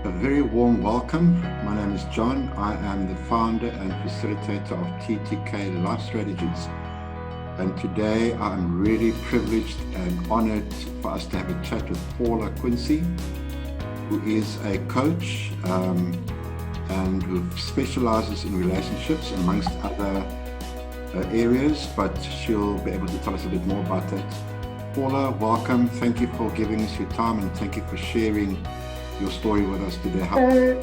A very warm welcome. My name is John. I am the founder and facilitator of TTK Life Strategies. And today I'm really privileged and honored for us to have a chat with Paula Quinsee, who is a coach and who specializes in relationships amongst other areas, but she'll be able to tell us a bit more about that. Paula, welcome. Thank you for giving us your time and thank you for sharing your story with us today. So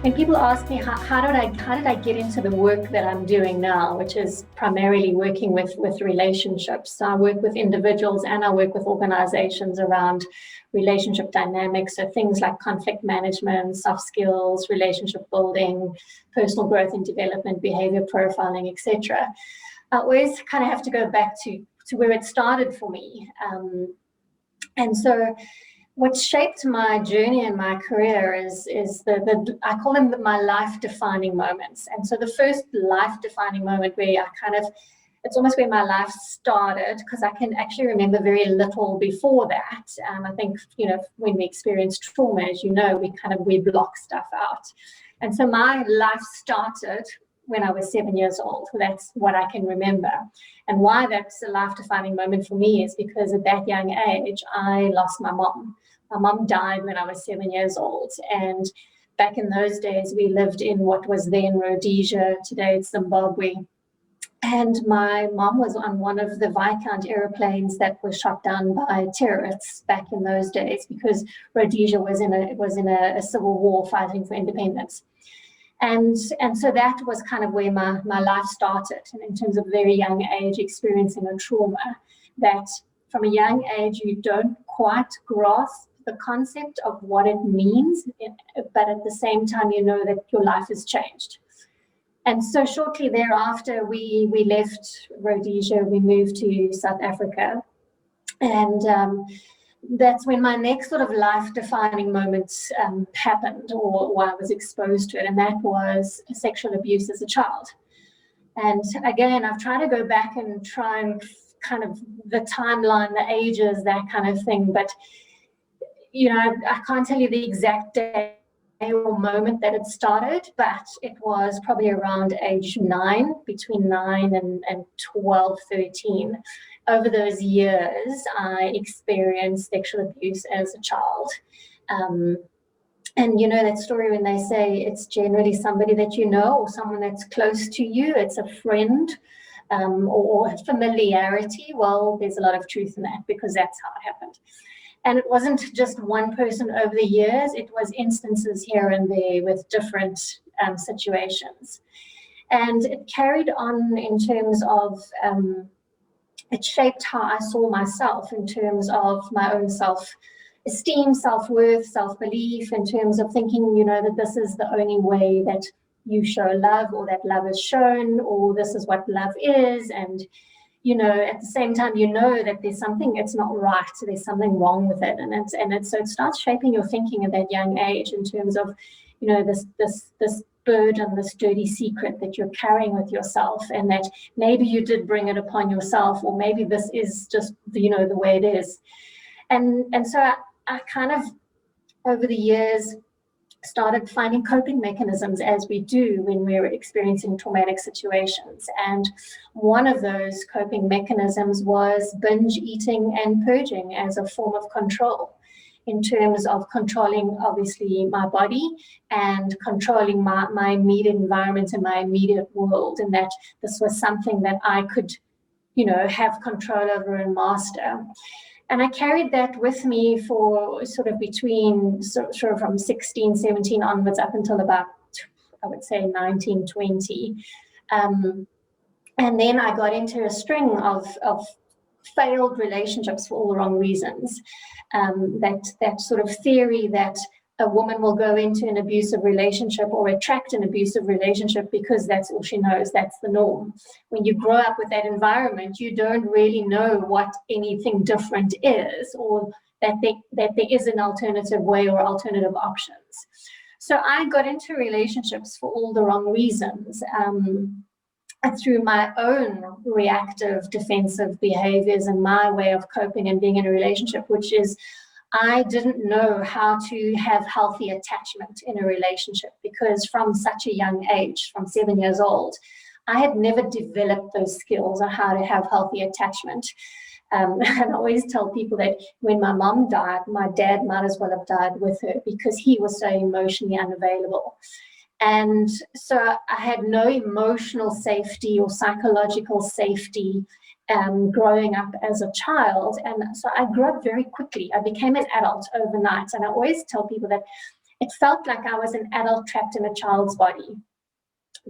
when people ask me how did I get into the work that I'm doing now, which is primarily working with relationships. So I work with individuals and I work with organizations around relationship dynamics, so things like conflict management, soft skills, relationship building, personal growth and development, behavior profiling, etc. I always kind of have to go back to where it started for me. And so what shaped my journey and my career is the I call them my life-defining moments. And so the first life-defining moment where it's almost where my life started, because I can actually remember very little before that. I think, when we experience trauma, as you know, we block stuff out. And so my life started when I was 7 years old. That's what I can remember. And why that's a life-defining moment for me is because at that young age, I lost my mom. My mom died when I was 7 years old. And back in those days, we lived in what was then Rhodesia, today it's Zimbabwe. And my mom was on one of the Viscount airplanes that was shot down by terrorists back in those days, because Rhodesia was in a civil war fighting for independence. And so that was kind of where my life started, and in terms of very young age, experiencing a trauma that from a young age you don't quite grasp the concept of what it means, but at the same time you know that your life has changed. And so shortly thereafter we left Rhodesia, we moved to South Africa, and that's when my next sort of life-defining moment happened, or I was exposed to it, and that was sexual abuse as a child. And again, I've tried to go back and try and kind of the timeline, the ages, that kind of thing, but I can't tell you the exact day or moment that it started, but it was probably around age 9, between 9 and 12, 13. Over those years, I experienced sexual abuse as a child. And that story when they say it's generally somebody that you know or someone that's close to you, it's a friend or familiarity. Well, there's a lot of truth in that, because that's how it happened. And it wasn't just one person over the years, it was instances here and there with different situations. And it carried on in terms of, it shaped how I saw myself in terms of my own self-esteem, self-worth, self-belief, in terms of thinking, that this is the only way that you show love, or that love is shown, or this is what love is. And at the same time, that there's something, it's not right, so there's something wrong with it. So it starts shaping your thinking at that young age in terms of, this burden, this dirty secret that you're carrying with yourself, and that maybe you did bring it upon yourself, or maybe this is just, the way it is. And so I kind of, over the years, started finding coping mechanisms, as we do when we're experiencing traumatic situations. And one of those coping mechanisms was binge eating and purging as a form of control, in terms of controlling, obviously, my body and controlling my immediate environment and my immediate world, and that this was something that I could, have control over and master. And I carried that with me for sort of from 16, 17 onwards up until about, I would say, 19, 20. And then I got into a string of failed relationships for all the wrong reasons. That sort of theory that a woman will go into an abusive relationship or attract an abusive relationship because that's all she knows, that's the norm. When you grow up with that environment, you don't really know what anything different is, or that there is an alternative way or alternative options. So I got into relationships for all the wrong reasons. Through my own reactive defensive behaviors and my way of coping and being in a relationship, which is I didn't know how to have healthy attachment in a relationship, because from such a young age, from 7 years old, I had never developed those skills on how to have healthy attachment. And I always tell people that when my mom died, my dad might as well have died with her, because he was so emotionally unavailable. And so I had no emotional safety or psychological safety growing up as a child. And so I grew up very quickly. I became an adult overnight. And I always tell people that it felt like I was an adult trapped in a child's body,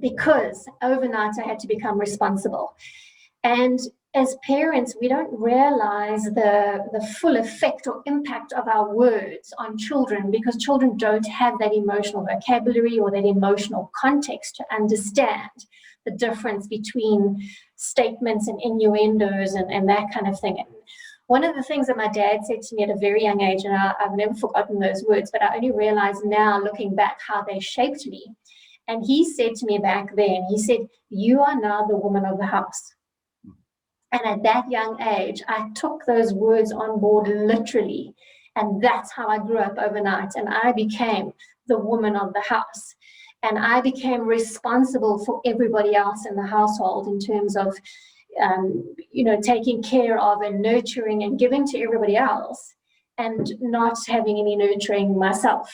because overnight I had to become responsible. And as parents, we don't realize the full effect or impact of our words on children, because children don't have that emotional vocabulary or that emotional context to understand the difference between statements and innuendos and that kind of thing. And one of the things that my dad said to me at a very young age, and I've never forgotten those words, but I only realize now, looking back, how they shaped me. And he said to me back then, he said, "You are now the woman of the house." And at that young age, I took those words on board literally. And that's how I grew up overnight. And I became the woman of the house. And I became responsible for everybody else in the household in terms of, taking care of and nurturing and giving to everybody else, and not having any nurturing myself.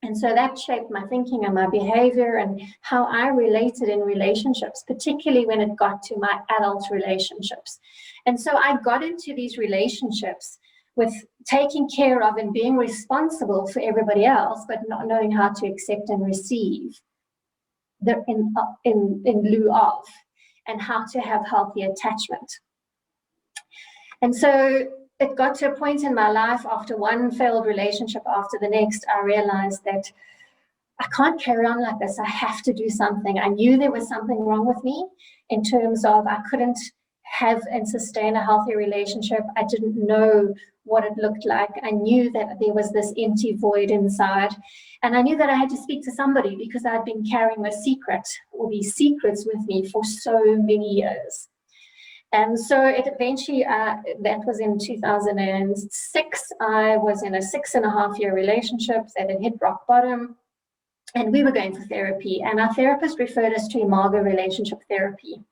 And so that shaped my thinking and my behavior and how I related in relationships, particularly when it got to my adult relationships. And so I got into these relationships with taking care of and being responsible for everybody else, but not knowing how to accept and receive in lieu of, and how to have healthy attachment. And so it got to a point in my life, after one failed relationship after the next, I realized that I can't carry on like this. I have to do something. I knew there was something wrong with me in terms of I couldn't have and sustain a healthy relationship. I didn't know what it looked like. I knew that there was this empty void inside. And I knew that I had to speak to somebody, because I'd been carrying a secret, or these secrets, with me for so many years. And so it eventually, that was in 2006, I was in a 6.5-year relationship that had hit rock bottom, and we were going for therapy, and our therapist referred us to imago relationship therapy.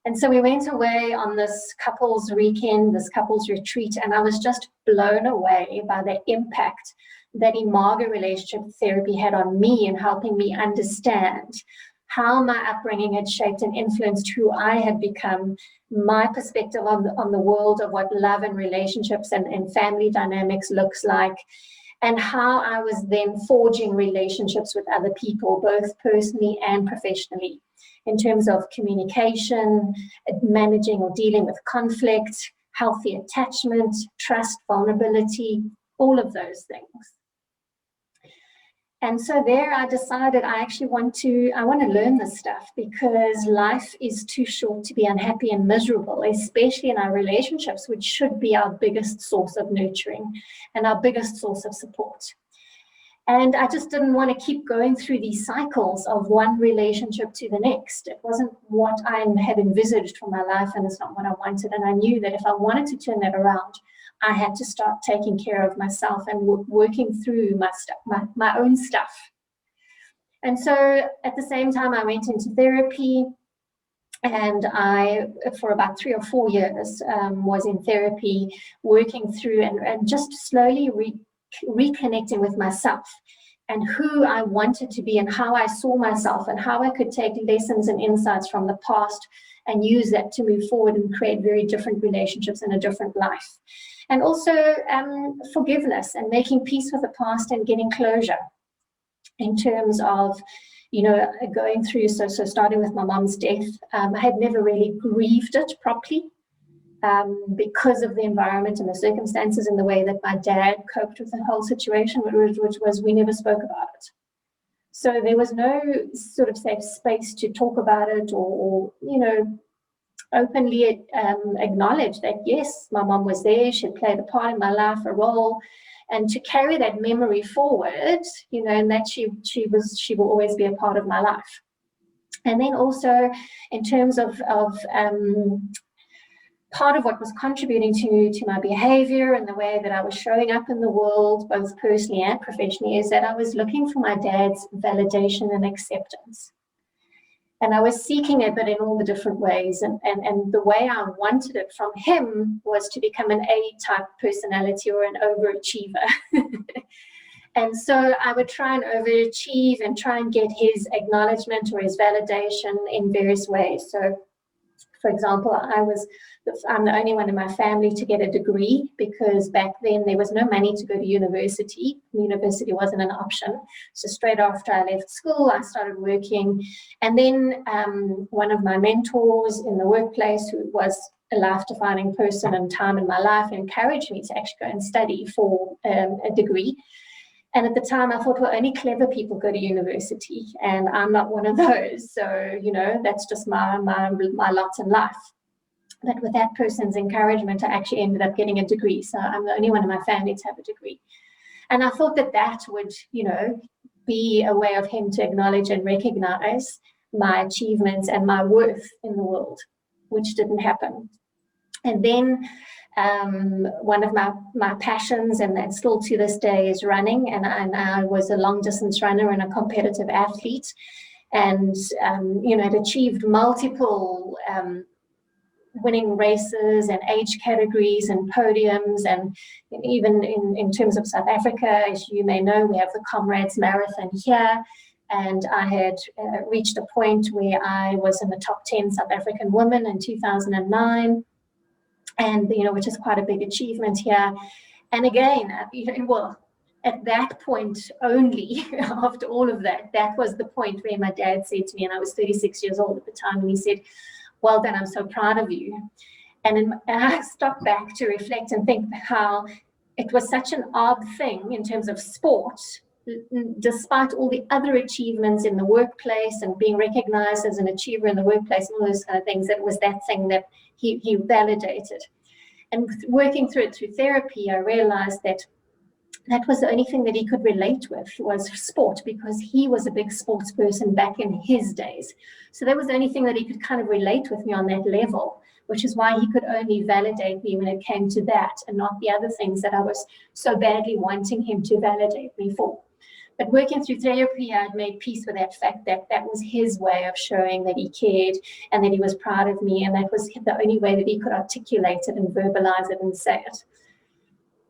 And so we went away on this couples weekend, this couples retreat, and I was just blown away by the impact that imago relationship therapy had on me in helping me understand how my upbringing had shaped and influenced who I had become, my perspective on the world of what love and relationships and family dynamics looks like, and how I was then forging relationships with other people, both personally and professionally, in terms of communication, managing or dealing with conflict, healthy attachment, trust, vulnerability, all of those things. And so there I decided I want to learn this stuff, because life is too short to be unhappy and miserable, especially in our relationships, which should be our biggest source of nurturing and our biggest source of support. And I just didn't want to keep going through these cycles of one relationship to the next. It wasn't what I had envisaged for my life, and it's not what I wanted. And I knew that if I wanted to turn that around, I had to start taking care of myself and working through my stuff, my own stuff. And so at the same time, I went into therapy, and I, for about 3 or 4 years, was in therapy, working through and just slowly reconnecting with myself and who I wanted to be and how I saw myself and how I could take lessons and insights from the past and use that to move forward and create very different relationships and a different life. And also forgiveness and making peace with the past and getting closure in terms of, going through, so starting with my mom's death. I had never really grieved it properly because of the environment and the circumstances and the way that my dad coped with the whole situation, which was we never spoke about it. So there was no sort of safe space to talk about it or openly acknowledge that, yes, my mom was there, she played a part in my life, a role, and to carry that memory forward, and that she will always be a part of my life. And then also in terms of part of what was contributing to my behavior and the way that I was showing up in the world, both personally and professionally, is that I was looking for my dad's validation and acceptance. And I was seeking it, but in all the different ways. And the way I wanted it from him was to become an A-type personality or an overachiever. And so I would try and overachieve and try and get his acknowledgement or his validation in various ways. So, for example, I'm the only one in my family to get a degree, because back then there was no money to go to university. University wasn't an option. So straight after I left school, I started working. And then one of my mentors in the workplace, who was a life-defining person and time in my life, encouraged me to actually go and study for a degree. And at the time, I thought, well, only clever people go to university, and I'm not one of those. So, you know, that's just my lot in life. But with that person's encouragement, I actually ended up getting a degree. So I'm the only one in my family to have a degree. And I thought that that would, you know, be a way of him to acknowledge and recognize my achievements and my worth in the world, which didn't happen. And then one of my passions, and that still to this day, is running. And I was a long distance runner and a competitive athlete, and you know, had achieved multiple winning races and age categories and podiums. And even in terms of South Africa, as you may know, we have the Comrades Marathon here. And I had reached a point where I was in the top 10 South African women in 2009. And, you know, which is quite a big achievement here. And again, you know, well, at that point only, after all of that, that was the point where my dad said to me, and I was 36 years old at the time, and he said, well done, I'm so proud of you. And I stopped back to reflect and think how it was such an odd thing in terms of sport, despite all the other achievements in the workplace and being recognized as an achiever in the workplace and all those kind of things, that was that thing that he validated. And working through it through therapy, I realized that that was the only thing that he could relate with was sport, because he was a big sports person back in his days. So that was the only thing that he could kind of relate with me on that level, which is why he could only validate me when it came to that and not the other things that I was so badly wanting him to validate me for. But working through therapy, I'd made peace with that fact that that was his way of showing that he cared and that he was proud of me, and that was the only way that he could articulate it and verbalize it and say it.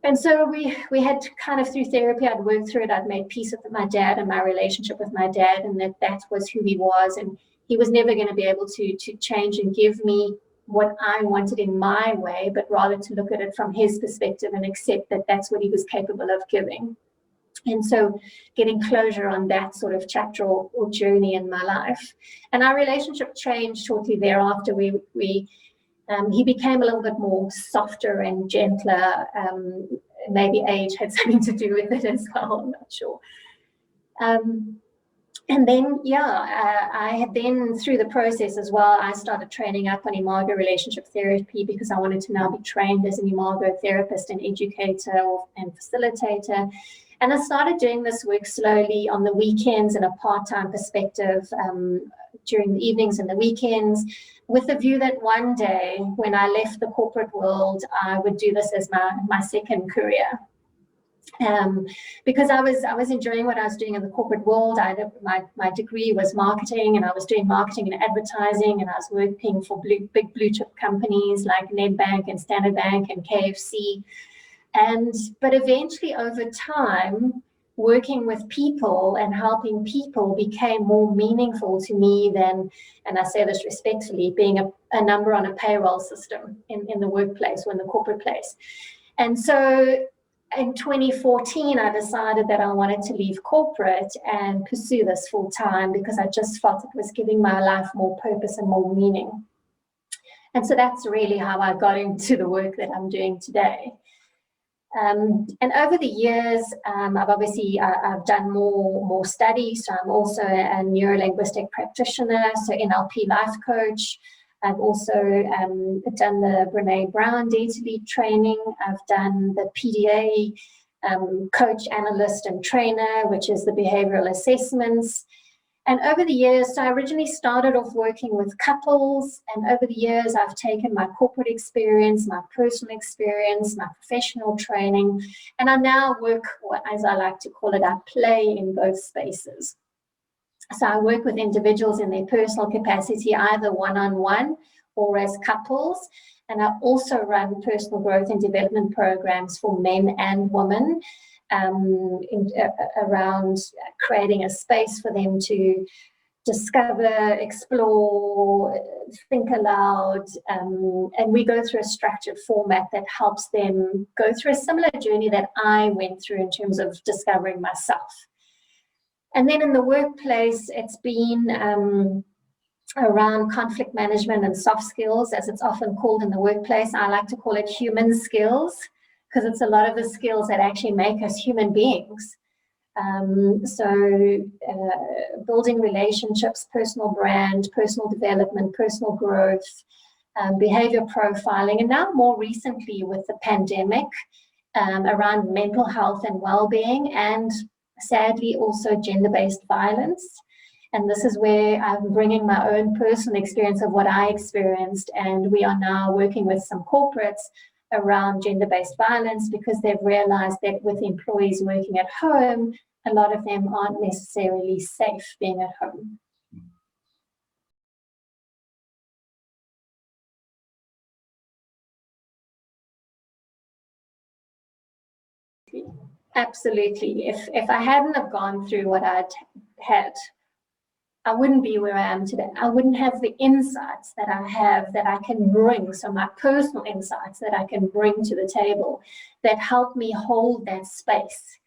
And so we had kind of, through therapy, I'd worked through it. I'd made peace with my dad and my relationship with my dad, and that was who he was, and he was never going to be able to change and give me what I wanted in my way, but rather to look at it from his perspective and accept that that's what he was capable of giving. And so getting closure on that sort of chapter or journey in my life. And our relationship changed shortly thereafter. He became a little bit more softer and gentler. Maybe age had something to do with it as well, I'm not sure. And then, I had then, through the process as well, I started training up on imago relationship therapy, because I wanted to now be trained as an imago therapist and educator and facilitator. And I started doing this work slowly on the weekends in a part-time perspective, during the evenings and the weekends, with the view that one day when I left the corporate world, I would do this as my second career. Because I was enjoying what I was doing in the corporate world. My degree was marketing, and I was doing marketing and advertising, and I was working for big blue chip companies like Nedbank and Standard Bank and KFC. But eventually, over time, working with people and helping people became more meaningful to me than, and I say this respectfully, being a number on a payroll system in the workplace or in the corporate place. And so in 2014, I decided that I wanted to leave corporate and pursue this full time, because I just felt it was giving my life more purpose and more meaning. And so that's really how I got into the work that I'm doing today. And over the years, I've done more studies. So I'm also a neuro-linguistic practitioner, so NLP life coach. I've also done the Brene Brown data lead training. I've done the PDA coach, analyst, and trainer, which is the behavioral assessments. And over the years, so I originally started off working with couples, and over the years, I've taken my corporate experience, my personal experience, my professional training, and I now work, as I like to call it, I play in both spaces. So I work with individuals in their personal capacity, either one-on-one or as couples. And I also run personal growth and development programs for men and women around creating a space for them to discover, explore, think aloud. And we go through a structured format that helps them go through a similar journey that I went through in terms of discovering myself. And then in the workplace, it's been around conflict management and soft skills, as it's often called in the workplace. I like to call it human skills, because it's a lot of the skills that actually make us human beings. Building relationships, personal brand, personal development, personal growth, behavior profiling, and now more recently with the pandemic, around mental health and well-being, and sadly also gender-based violence. And this is where I'm bringing my own personal experience of what I experienced, and we are now working with some corporates around gender-based violence, because they've realized that with employees working at home, a lot of them aren't necessarily safe being at home. Absolutely. If I hadn't have gone through what I'd had, I wouldn't be where I am today. I wouldn't have the insights that I have that I can bring, so my personal insights that I can bring to the table that help me hold that space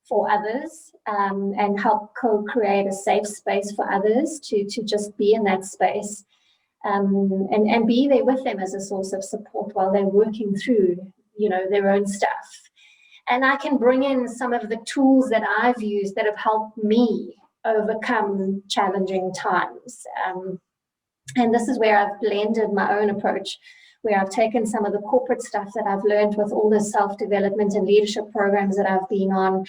for others, and help co-create a safe space for others to just be in that space, and be there with them as a source of support while they're working through, their own stuff. And I can bring in some of the tools that I've used that have helped me overcome challenging times. And this is where I've blended my own approach, where I've taken some of the corporate stuff that I've learned with all the self-development and leadership programs that I've been on.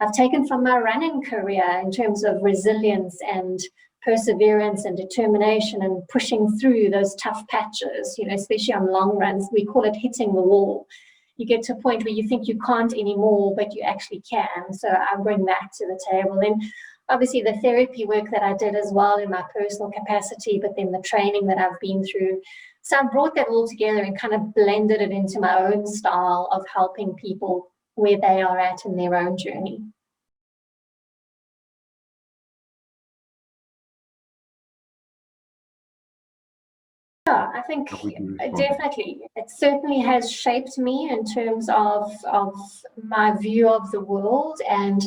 I've taken from my running career in terms of resilience and perseverance and determination and pushing through those tough patches, especially on long runs. We call it hitting the wall. You get to a point where you think you can't anymore, but you actually can. So I bring that to the table. And obviously the therapy work that I did as well in my personal capacity, but then the training that I've been through. So I brought that all together and kind of blended it into my own style of helping people where they are at in their own journey. Yeah, I think definitely. It certainly has shaped me in terms of my view of the world. And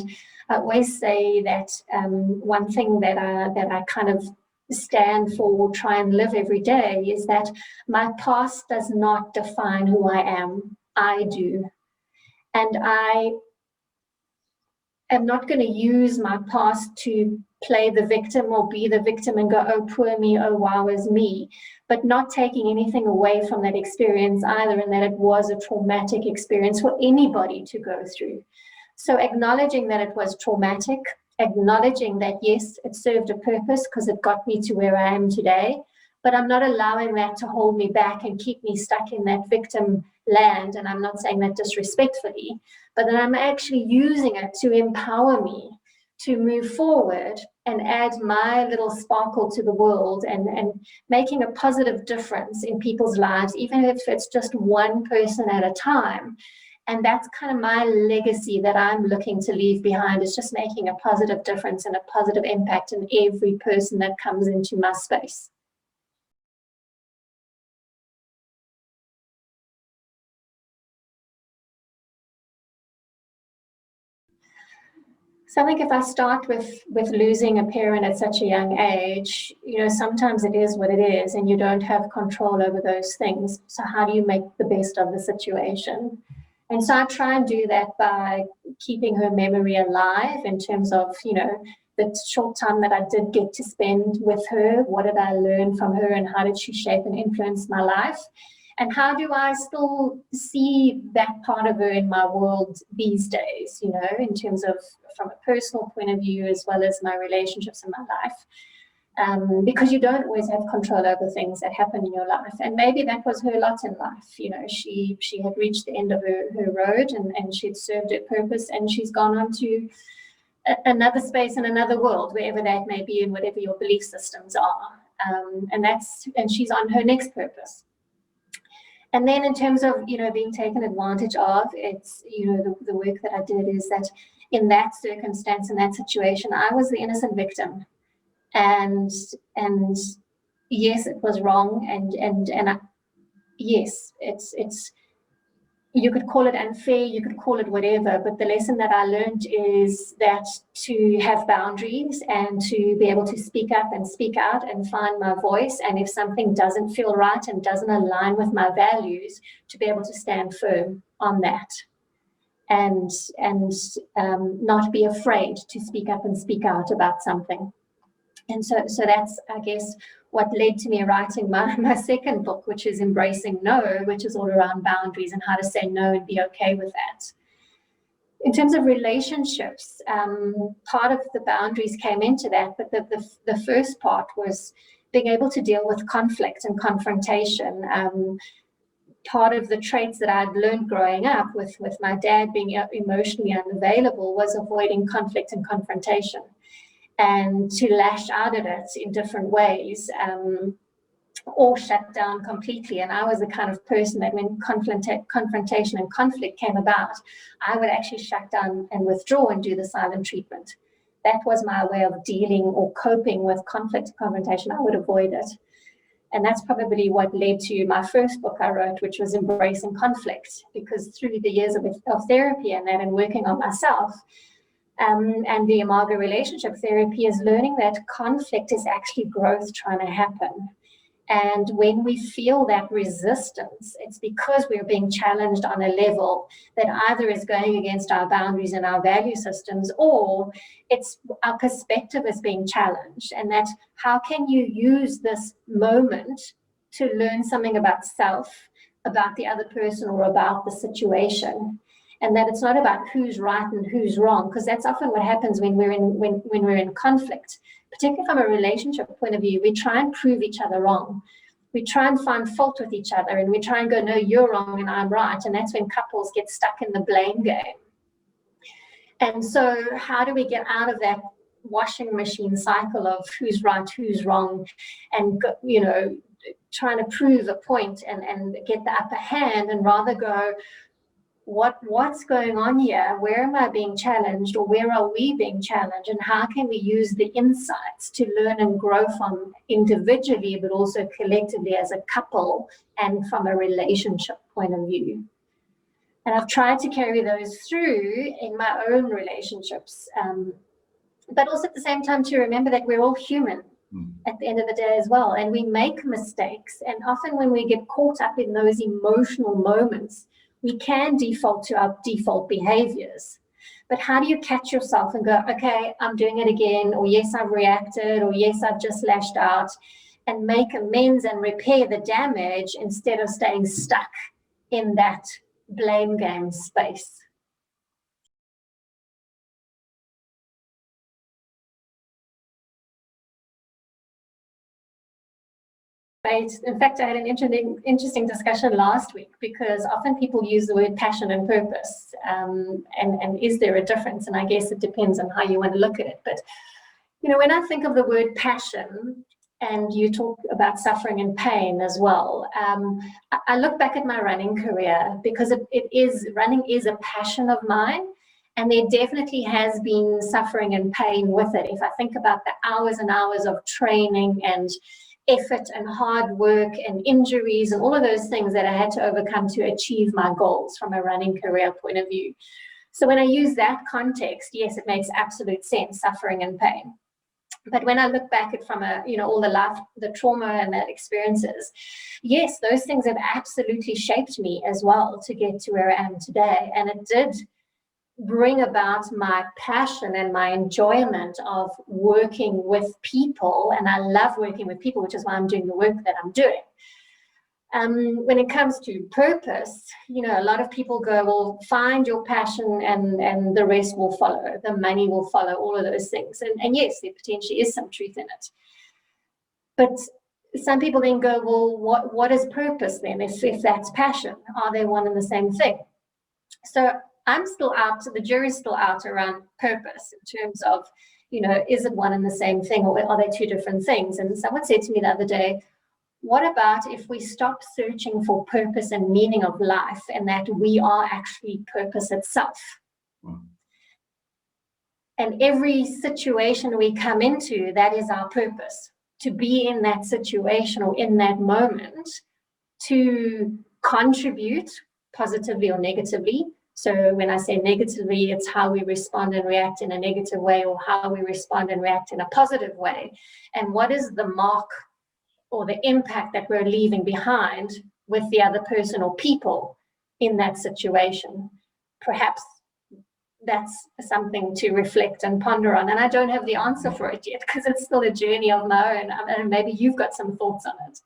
I always say that one thing that I kind of stand for, try and live every day, is that my past does not define who I am. I do. And I am not going to use my past to play the victim or be the victim and go, oh, poor me, oh, woe is me, but not taking anything away from that experience either, and that it was a traumatic experience for anybody to go through. So acknowledging that it was traumatic, acknowledging that, yes, it served a purpose because it got me to where I am today, but I'm not allowing that to hold me back and keep me stuck in that victim land. And I'm not saying that disrespectfully, but that I'm actually using it to empower me to move forward and add my little sparkle to the world, and making a positive difference in people's lives, even if it's just one person at a time. And that's kind of my legacy that I'm looking to leave behind, is just making a positive difference and a positive impact in every person that comes into my space. So I think if I start with losing a parent at such a young age, sometimes it is what it is and you don't have control over those things. So how do you make the best of the situation? And so I try and do that by keeping her memory alive in terms of, the short time that I did get to spend with her. What did I learn from her and how did she shape and influence my life? And how do I still see that part of her in my world these days, you know, in terms of from a personal point of view, as well as my relationships in my life. Because you don't always have control over things that happen in your life. And maybe that was her lot in life. You know, she had reached the end of her road, and she'd served her purpose, and she's gone on to another space in another world, wherever that may be and whatever your belief systems are. And she's on her next purpose. And then in terms of, you know, being taken advantage of, it's, you know, the work that I did is that in that circumstance, in that situation, I was the innocent victim. And yes, it was wrong. Yes, it's, you could call it unfair, you could call it whatever, but the lesson that I learned is that to have boundaries and to be able to speak up and speak out and find my voice, and if something doesn't feel right and doesn't align with my values, to be able to stand firm on that, and not be afraid to speak up and speak out about something. And so that's, I guess, what led to me writing my second book, which is Embracing No, which is all around boundaries and how to say no and be okay with that. In terms of relationships, part of the boundaries came into that, but the first part was being able to deal with conflict and confrontation. Part of the traits that I'd learned growing up with my dad being emotionally unavailable was avoiding conflict and confrontation, and to lash out at it in different ways, or shut down completely. And I was the kind of person that when confrontation and conflict came about, I would actually shut down and withdraw and do the silent treatment. That was my way of dealing or coping with conflict and confrontation. I would avoid it. And that's probably what led to my first book I wrote, which was Embracing Conflict, because through the years of therapy and that, and working on myself, and the Imago relationship therapy, is learning that conflict is actually growth trying to happen. And when we feel that resistance, it's because we're being challenged on a level that either is going against our boundaries and our value systems, or it's our perspective is being challenged. And that how can you use this moment to learn something about self, about the other person, or about the situation? And that it's not about who's right and who's wrong, because that's often what happens when we're in conflict, particularly from a relationship point of view. We try and prove each other wrong. We try and find fault with each other, and we try and go, no, you're wrong and I'm right. And that's when couples get stuck in the blame game. And so how do we get out of that washing machine cycle of who's right, who's wrong, and, you know, trying to prove a point and get the upper hand, and rather go, what's going on here? Where am I being challenged, or where are we being challenged, and how can we use the insights to learn and grow from individually, but also collectively as a couple and from a relationship point of view? And I've tried to carry those through in my own relationships, but also at the same time to remember that we're all human at the end of the day as well, and we make mistakes. And often when we get caught up in those emotional moments, we can default to our default behaviors. But how do you catch yourself and go, okay, I'm doing it again, or yes, I've reacted, or yes, I've just lashed out, and make amends and repair the damage instead of staying stuck in that blame game space? In fact, I had an interesting discussion last week, because often people use the word passion and purpose, and is there a difference? And I guess it depends on how you want to look at it. But, you know, when I think of the word passion, and you talk about suffering and pain as well, I look back at my running career, because running is a passion of mine. And there definitely has been suffering and pain with it. If I think about the hours and hours of training and effort and hard work and injuries and all of those things that I had to overcome to achieve my goals from a running career point of view. So when I use that context, yes, it makes absolute sense, suffering and pain. But when I look back at from a, you know, all the life, the trauma and the experiences, yes, those things have absolutely shaped me as well to get to where I am today. And it did bring about my passion and my enjoyment of working with people. And I love working with people, which is why I'm doing the work that I'm doing. When it comes to purpose, a lot of people go, well, find your passion and the rest will follow. The money will follow, all of those things. And yes, there potentially is some truth in it. But some people then go, well, what is purpose then? If that's passion, are they one and the same thing? So I'm still out, the jury's still out around purpose in terms of, is it one and the same thing, or are they two different things? And someone said to me the other day, what about if we stop searching for purpose and meaning of life, and that we are actually purpose itself? And every situation we come into, that is our purpose, to be in that situation or in that moment, to contribute positively or negatively. So when I say negatively, it's how we respond and react in a negative way, or how we respond and react in a positive way. And what is the mark or the impact that we're leaving behind with the other person or people in that situation? Perhaps that's something to reflect and ponder on. And I don't have the answer for it yet, because it's still a journey of my own. And maybe you've got some thoughts on it.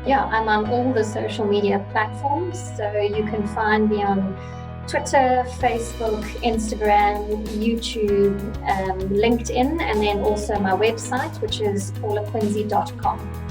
Yeah, I'm on all the social media platforms. So you can find me on Twitter, Facebook, Instagram, YouTube, LinkedIn, and then also my website, which is paulaquinsee.com.